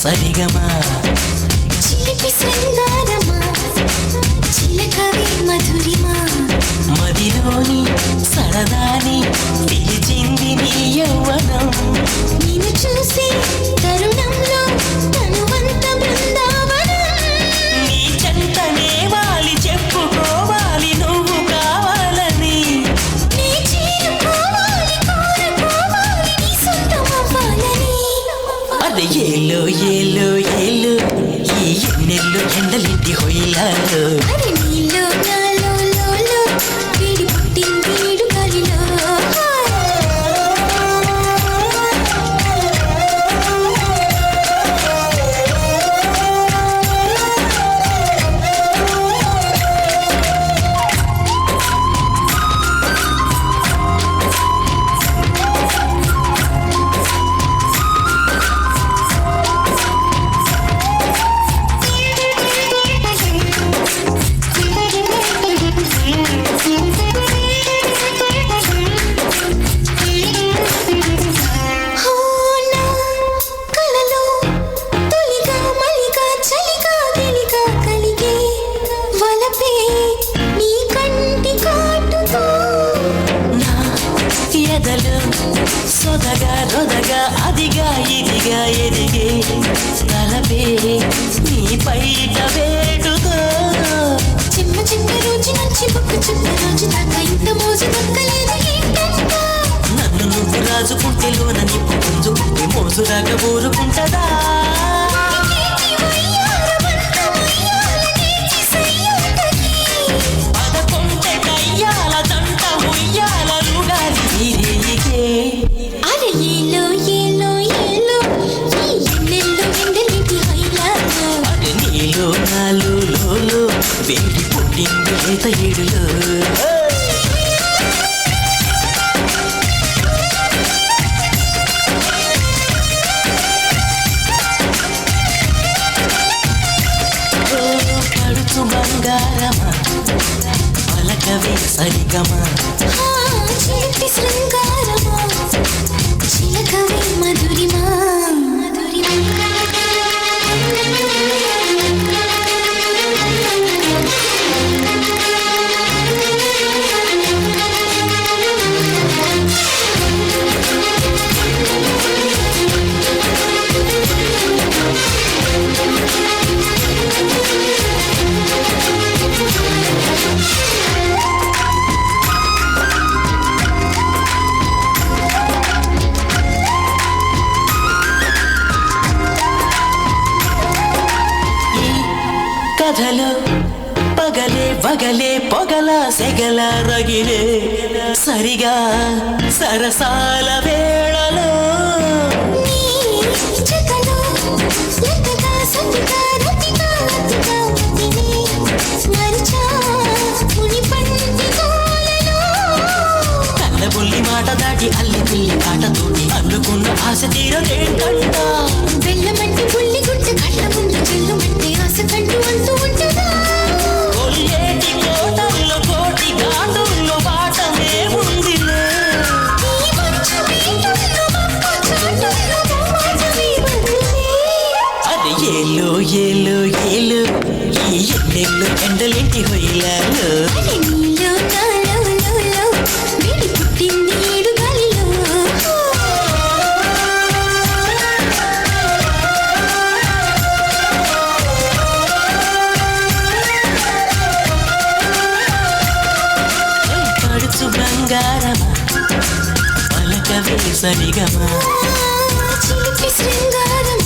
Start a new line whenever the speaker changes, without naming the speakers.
సరిగమా
చిలిపి శృంగారమా చిలకవి మధురిమా
మదిలోని సరదాని పిలిచింది నీ యౌవనం
నిన్ను చూసి తరుణంలో తనువంత బృందావనం
నీ చెంతనే వాలి చెప్పుకోవాలి నువ్వు కావాలని
నీ చేరుకోవాలి కోరుకోవాలి నీ సొంతమవ్వాలని
అది ఏలో ఏలో ఏలో ఈ ఎన్నెల్లో ఎండలింటి హొయిలాలో
అది నీలో నాలో లోలో వీడి పుట్టింది వీడు గాలిలో
సొదగా రొదగా అదిగా ఇదిగా ఎదిగే తలపే నీ పైట వేడుతో
చిమ్మ చిన్న రోజు నుంచి బొక్క చిన్న రోజు దాకా ఇంత మోజు దక్కలేదు ఏంటంట
నన్ను నువ్వు రాజుకుంటే లోన నిప్పు పుంజుకుంటే మోజులాగా ఊరుకుంటదా పదకొంటే కయ్యాల దంట ఉయ్యాల రుగాలి వీరికే
అరే ఏలో ఏలో ఏలో ఈ ఎన్నెల్లో ఎండలింటి హైలాలో
అది నీలో నాలో లోలో వేడి పుట్టింది లేత ఏడులో పడుచు బంగారమా పలకవే సరిగమా
చిలిపి శృంగారమా చిలకవి మధురిమా
కథలో పగలే వగలే పొగల సెగల రగిలే సరిగా సరసాల వేళలో
చెకలో లెక్కగా సతిగా రతిగా అతిగా మతిని మరిచా ముని పంటి కోలలో
కళ్ళబుల్లి మాట దాటి అల్లి పిల్లి కాటతోటి అల్లుకున్న ఆశ తీరదేంటంట
బెల్లమంటి పుల్లి గుడ్డ కళ్ళ ముందు చెల్లుమంటే ఆశ కంటూ అంటూ ఉంటదా
కొల్లేటి కోటల్లో కోటి ఘాటుల్లో బాటమే ఉందిలే
ఈ మంచు వీటుల్లో మబ్బు చాటుల్లో బొమ్మాటమే బదులే
అది ఏలో ఏలో ఏలో ఈ ఎన్నెల్లో ఎండలింటి హొయిలాలో
అరే నీలో నాలో లోలో వీడి పుట్టింది ఏడు గాలిలో
పడుచు బంగారమా పలకవే సరిగమా
చిలిపి శృంగారం